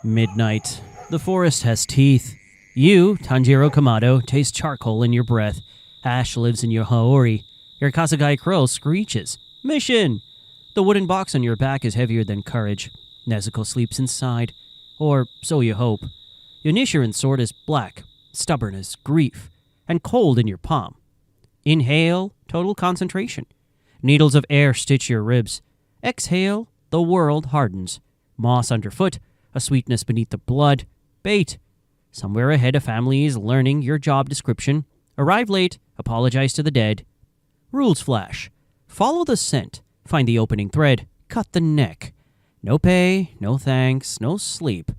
Midnight. The forest has teeth. You, Tanjiro Kamado, taste charcoal in your breath. Ash lives in your haori. Your Kasugai crow screeches. Mission! The wooden box on your back is heavier than courage. Nezuko sleeps inside. Or so you hope. Your Nichirin sword is black, stubborn as grief, and cold in your palm. Inhale, total concentration. Needles of air stitch your ribs. Exhale, the world hardens. Moss underfoot, a sweetness beneath the blood. Bait. Somewhere ahead a family is learning your job description. Arrive late, apologize to the dead. Rules flash. Follow the scent. Find the opening thread. Cut the neck. No pay, no thanks, no sleep.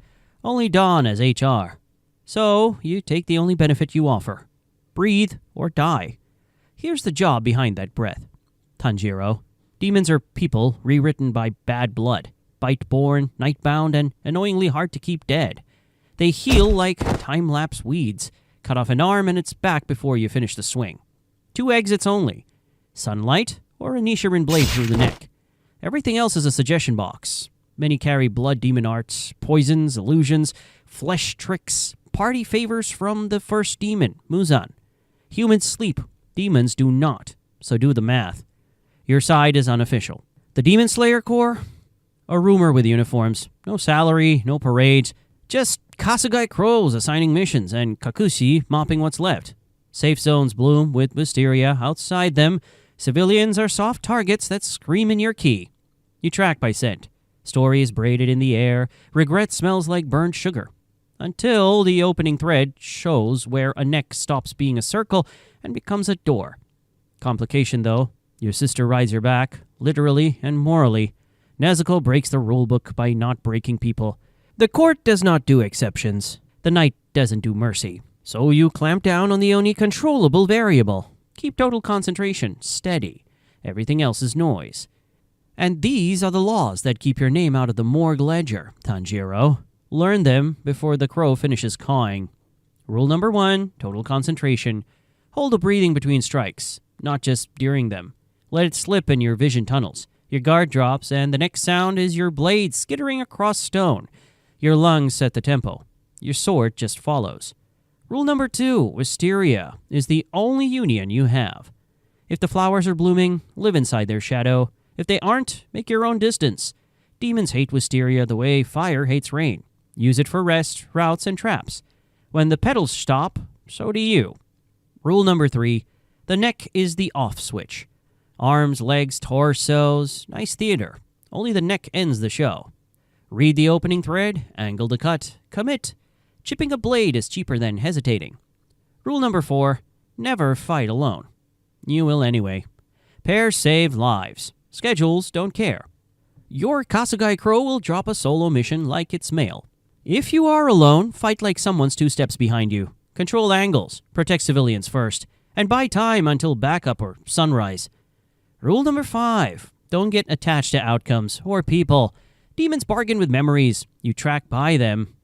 Only dawn as HR. So, you take the only benefit you offer. Breathe or die. Here's the job behind that breath. Tanjiro. Demons are people rewritten by bad blood. Bite-born, night-bound, and annoyingly hard to keep dead. They heal like time-lapse weeds. Cut off an arm and it's back before you finish the swing. 2 exits only. Sunlight or a Nichirin blade through the neck. Everything else is a suggestion box. Many carry blood demon arts, poisons, illusions, flesh tricks, party favors from the first demon, Muzan. Humans sleep, demons do not, so do the math. Your side is unofficial. The Demon Slayer Corps? A rumor with uniforms. No salary, no parades. Just Kasugai crows assigning missions and Kakushi mopping what's left. Safe zones bloom with wisteria. Outside them, civilians are soft targets that scream in your key. You track by scent. Stories braided in the air. Regret smells like burnt sugar. Until the opening thread shows where a neck stops being a circle and becomes a door. Complication, though. Your sister rides your back, literally and morally. Nezuko breaks the rulebook by not breaking people. The court does not do exceptions. The night doesn't do mercy. So you clamp down on the only controllable variable. Keep total concentration steady. Everything else is noise. And these are the laws that keep your name out of the morgue ledger, Tanjiro. Learn them before the crow finishes cawing. Rule number 1, total concentration. Hold the breathing between strikes, not just during them. Let it slip in your vision tunnels. Your guard drops, and the next sound is your blade skittering across stone. Your lungs set the tempo. Your sword just follows. Rule number 2, wisteria is the only union you have. If the flowers are blooming, live inside their shadow. If they aren't, make your own distance. Demons hate wisteria the way fire hates rain. Use it for rest, routes, and traps. When the petals stop, so do you. Rule number 3, the neck is the off switch. Arms, legs, torsos, nice theater. Only the neck ends the show. Read the opening thread, angle the cut, commit. Chipping a blade is cheaper than hesitating. Rule number 4, never fight alone. You will anyway. Pairs save lives. Schedules don't care. Your Kasugai crow will drop a solo mission like it's mail. If you are alone, fight like someone's 2 steps behind you. Control angles, protect civilians first, and buy time until backup or sunrise. Rule number 5, don't get attached to outcomes or people. Demons bargain with memories. You track by them.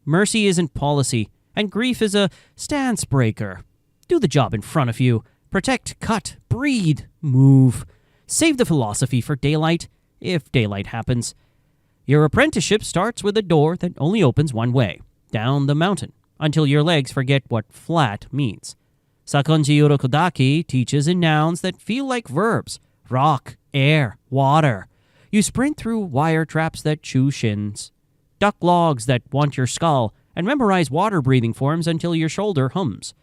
Mercy isn't policy, and grief is a stance breaker. Do the job in front of you. Protect, cut, breathe, move. Save the philosophy for daylight, if daylight happens. Your apprenticeship starts with a door that only opens one way, down the mountain, until your legs forget what flat means. Sakonji Urokodaki teaches in nouns that feel like verbs. Rock, air, water. You sprint through wire traps that chew shins. Duck logs that want your skull, and memorize water-breathing forms until your shoulder hums.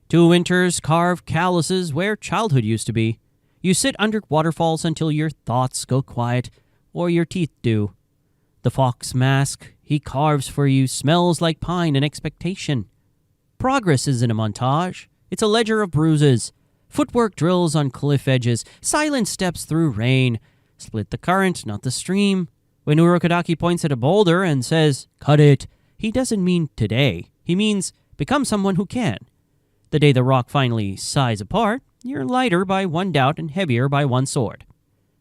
2 winters carve calluses where childhood used to be. You sit under waterfalls until your thoughts go quiet, or your teeth do. The fox mask he carves for you smells like pine and expectation. Progress isn't a montage. It's a ledger of bruises. Footwork drills on cliff edges. Silent steps through rain. Split the current, not the stream. When Urokodaki points at a boulder and says, "Cut it," he doesn't mean today. He means become someone who can. The day the rock finally sighs apart, you're lighter by 1 doubt and heavier by 1 sword.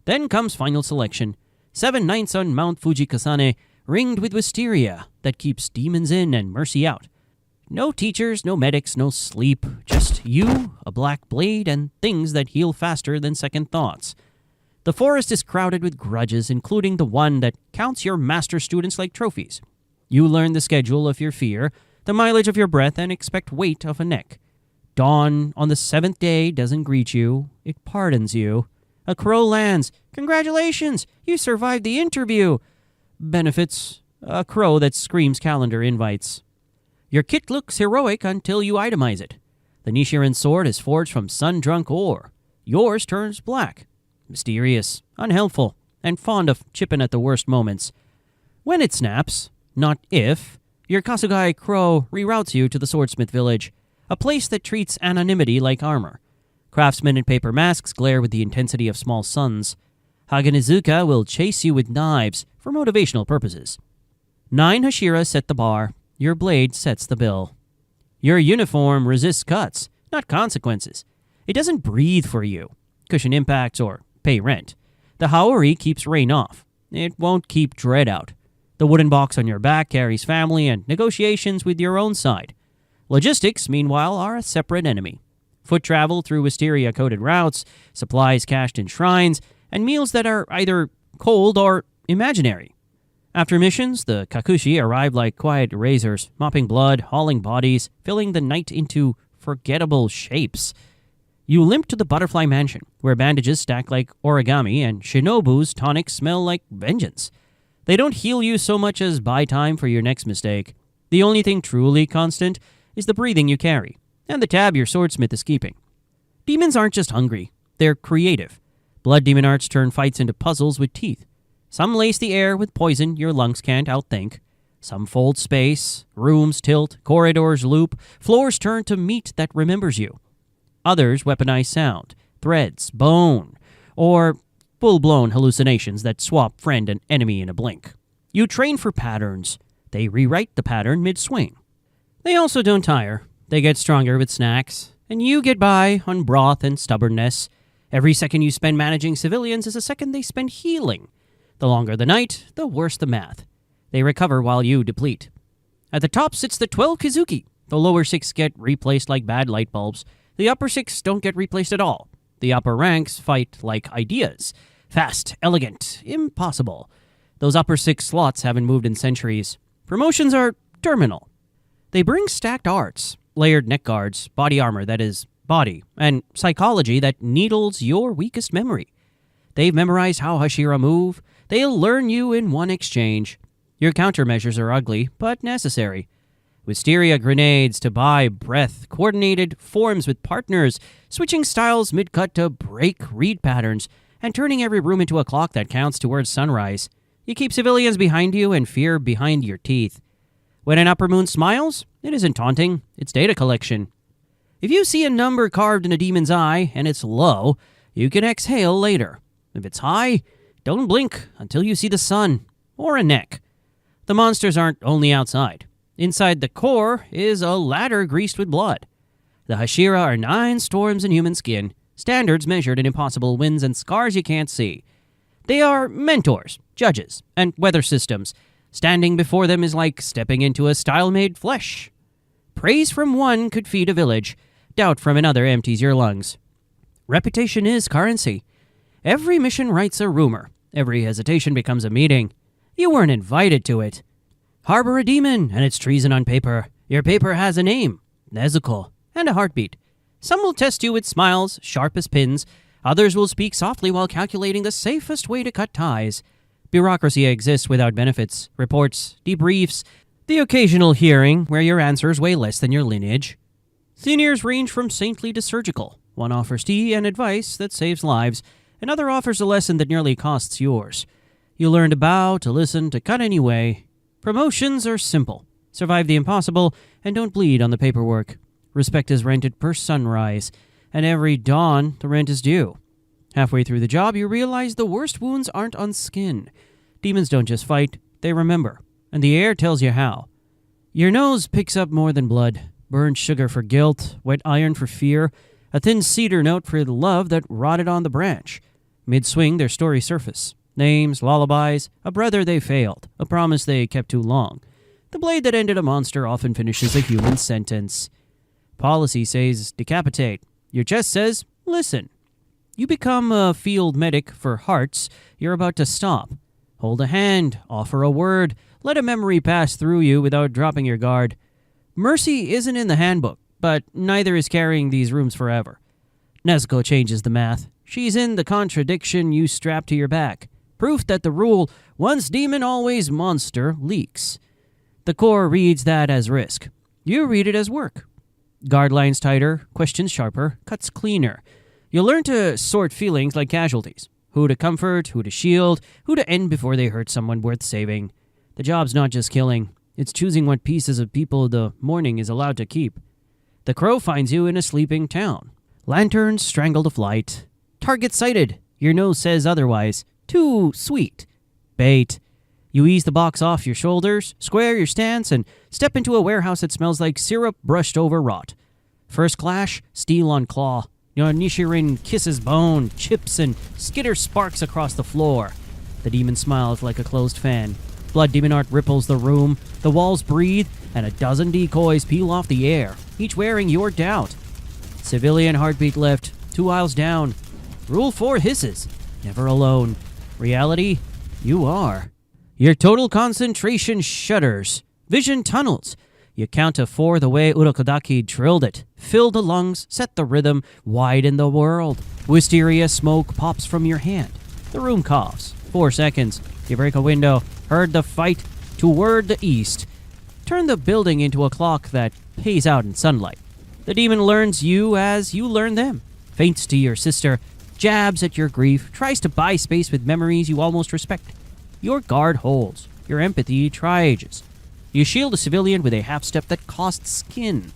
Then comes final selection. 7 nights on Mount Fujikasane, ringed with wisteria that keeps demons in and mercy out. No teachers, no medics, no sleep. Just you, a black blade, and things that heal faster than second thoughts. The forest is crowded with grudges, including the one that counts your master students like trophies. You learn the schedule of your fear, the mileage of your breath, and expect weight of a neck. Dawn on the 7th day doesn't greet you, it pardons you. A crow lands. Congratulations, you survived the interview. Benefits, a crow that screams calendar invites. Your kit looks heroic until you itemize it. The Nichirin sword is forged from sun-drunk ore. Yours turns black. Mysterious, unhelpful, and fond of chipping at the worst moments. When it snaps, not if, your Kasugai crow reroutes you to the swordsmith village, a place that treats anonymity like armor. Craftsmen in paper masks glare with the intensity of small suns. Haganizuka will chase you with knives for motivational purposes. 9 Hashira set the bar. Your blade sets the bill. Your uniform resists cuts, not consequences. It doesn't breathe for you, cushion impacts, or pay rent. The Haori keeps rain off. It won't keep dread out. The wooden box on your back carries family and negotiations with your own side. Logistics, meanwhile, are a separate enemy. Foot travel through wisteria-coated routes, supplies cached in shrines, and meals that are either cold or imaginary. After missions, the Kakushi arrive like quiet razors, mopping blood, hauling bodies, filling the night into forgettable shapes. You limp to the butterfly mansion, where bandages stack like origami and Shinobu's tonics smell like vengeance. They don't heal you so much as buy time for your next mistake. The only thing truly constant is the breathing you carry, and the tab your swordsmith is keeping. Demons aren't just hungry, they're creative. Blood demon arts turn fights into puzzles with teeth. Some lace the air with poison your lungs can't outthink. Some fold space, rooms tilt, corridors loop, floors turn to meat that remembers you. Others weaponize sound, threads, bone, or full-blown hallucinations that swap friend and enemy in a blink. You train for patterns. They rewrite the pattern mid-swing. They also don't tire. They get stronger with snacks, and you get by on broth and stubbornness. Every second you spend managing civilians is a second they spend healing. The longer the night, the worse the math. They recover while you deplete. At the top sits the 12 Kizuki. The lower 6 get replaced like bad light bulbs. The upper 6 don't get replaced at all. The upper ranks fight like ideas. Fast, elegant, impossible. Those upper 6 slots haven't moved in centuries. Promotions are terminal. They bring stacked arts, layered neck guards, body armor that is body, and psychology that needles your weakest memory. They've memorized how Hashira move. They'll learn you in one exchange. Your countermeasures are ugly, but necessary. Wisteria grenades to buy breath, coordinated forms with partners, switching styles mid-cut to break read patterns, and turning every room into a clock that counts towards sunrise. You keep civilians behind you and fear behind your teeth. When an upper moon smiles, it isn't taunting, it's data collection. If you see a number carved in a demon's eye and it's low, you can exhale later. If it's high, don't blink until you see the sun, or a neck. The monsters aren't only outside. Inside the core is a ladder greased with blood. The Hashira are 9 storms in human skin, standards measured in impossible winds and scars you can't see. They are mentors, judges, and weather systems. Standing before them is like stepping into a style-made flesh. Praise from one could feed a village. Doubt from another empties your lungs. Reputation is currency. Every mission writes a rumor. Every hesitation becomes a meeting. You weren't invited to it. Harbor a demon, and it's treason on paper. Your paper has a name, Nezuko, and a heartbeat. Some will test you with smiles, sharp as pins. Others will speak softly while calculating the safest way to cut ties. Bureaucracy exists without benefits, reports, debriefs, the occasional hearing where your answers weigh less than your lineage. Seniors range from saintly to surgical. One offers tea and advice that saves lives. Another offers a lesson that nearly costs yours. You learn to bow, to listen, to cut anyway. Promotions are simple. Survive the impossible and don't bleed on the paperwork. Respect is rented per sunrise, and every dawn the rent is due. Halfway through the job, you realize the worst wounds aren't on skin. Demons don't just fight, they remember, and the air tells you how. Your nose picks up more than blood. Burned sugar for guilt, wet iron for fear, a thin cedar note for the love that rotted on the branch. Mid-swing, their stories surface. Names, lullabies, a brother they failed, a promise they kept too long. The blade that ended a monster often finishes a human sentence. Policy says decapitate. Your chest says listen. You become a field medic for hearts you're about to stop. Hold a hand, offer a word, let a memory pass through you without dropping your guard. Mercy isn't in the handbook, but neither is carrying these rooms forever. Nezuko changes the math. She's in the contradiction you strap to your back. Proof that the rule, once demon, always monster, leaks. The core reads that as risk. You read it as work. Guard lines tighter, questions sharper, cuts cleaner. You'll learn to sort feelings like casualties. Who to comfort, who to shield, who to end before they hurt someone worth saving. The job's not just killing. It's choosing what pieces of people the morning is allowed to keep. The crow finds you in a sleeping town. Lanterns strangle the flight. Target sighted. Your nose says otherwise. Too sweet. Bait. You ease the box off your shoulders, square your stance, and step into a warehouse that smells like syrup brushed over rot. First clash, steel on claw. Your Nichirin kisses bone, chips, and skitter sparks across the floor. The demon smiles like a closed fan. Blood demon art ripples the room. The walls breathe, and a dozen decoys peel off the air, each wearing your doubt. Civilian heartbeat lift, 2 aisles down. Rule 4 hisses. Never alone. Reality, you are. Your total concentration shudders. Vision tunnels. You count to 4 the way Urokodaki drilled it. Fill the lungs, set the rhythm, widen the world. Wisteria smoke pops from your hand. The room coughs. 4 seconds. You break a window. Heard the fight. Toward the east. Turn the building into a clock that pays out in sunlight. The demon learns you as you learn them. Faints to your sister. Jabs at your grief. Tries to buy space with memories you almost respect. Your guard holds. Your empathy triages. You shield a civilian with a half-step that costs skin.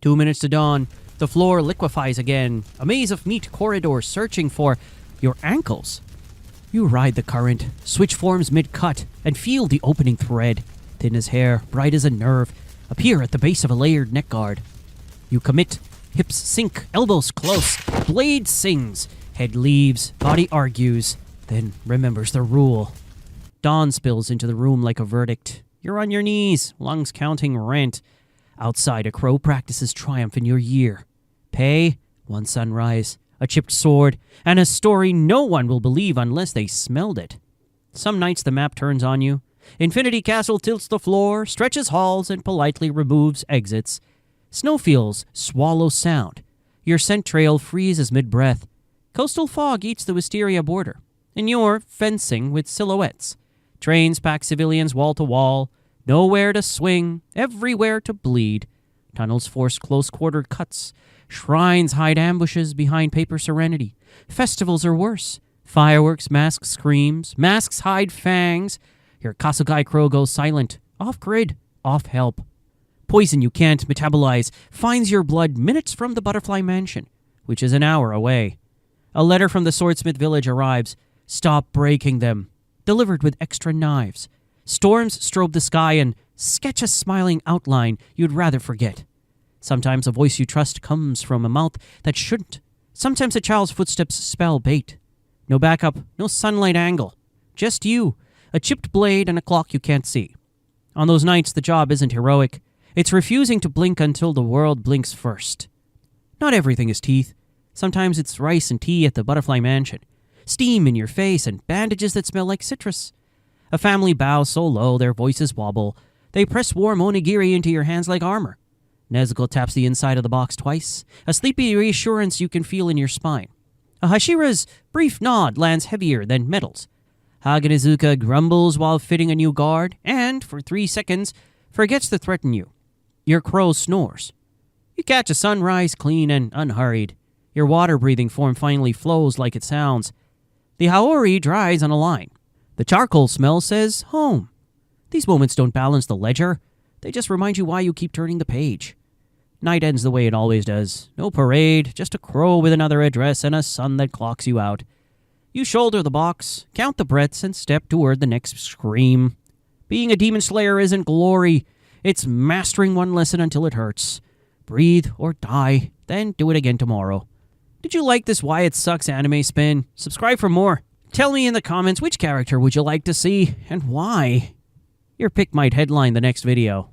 2 minutes to dawn. The floor liquefies again. A maze of meat corridors searching for your ankles. You ride the current, switch forms mid-cut, and feel the opening thread. Thin as hair, bright as a nerve, appear at the base of a layered neck guard. You commit. Hips sink, elbows close. Blade sings. Head leaves, body argues, then remembers the rule. Dawn spills into the room like a verdict. You're on your knees, lungs counting rent. Outside, a crow practices triumph in your year. Pay, 1 sunrise, a chipped sword, and a story no one will believe unless they smelled it. Some nights the map turns on you. Infinity Castle tilts the floor, stretches halls, and politely removes exits. Snowfields swallow sound. Your scent trail freezes mid-breath. Coastal fog eats the wisteria border. And you're fencing with silhouettes. Trains pack civilians wall to wall. Nowhere to swing, everywhere to bleed. Tunnels force close-quartered cuts. Shrines hide ambushes behind paper serenity. Festivals are worse. Fireworks mask screams. Masks hide fangs. Your Kasugai crow goes silent. Off-grid. Off-help. Poison you can't metabolize finds your blood minutes from the Butterfly Mansion, which is an hour away. A letter from the Swordsmith village arrives. Stop breaking them. Delivered with extra knives. Storms strobe the sky and sketch a smiling outline you'd rather forget. Sometimes a voice you trust comes from a mouth that shouldn't. Sometimes a child's footsteps spell bait. No backup, no sunlight angle. Just you, a chipped blade, and a clock you can't see. On those nights, the job isn't heroic. It's refusing to blink until the world blinks first. Not everything is teeth. Sometimes it's rice and tea at the Butterfly Mansion. Steam in your face and bandages that smell like citrus. A family bows so low their voices wobble. They press warm onigiri into your hands like armor. Nezuko taps the inside of the box twice, a sleepy reassurance you can feel in your spine. A Hashira's brief nod lands heavier than metals. Hagenizuka grumbles while fitting a new guard, and, for 3 seconds, forgets to threaten you. Your crow snores. You catch a sunrise clean and unhurried. Your water-breathing form finally flows like it sounds. The haori dries on a line. The charcoal smell says home. These moments don't balance the ledger. They just remind you why you keep turning the page. Night ends the way it always does. No parade, just a crow with another address and a sun that clocks you out. You shoulder the box, count the breaths, and step toward the next scream. Being a demon slayer isn't glory. It's mastering one lesson until it hurts. Breathe or die, then do it again tomorrow. Did you like this Why It Sucks anime spin? Subscribe for more. Tell me in the comments which character would you like to see and why. Your pick might headline the next video.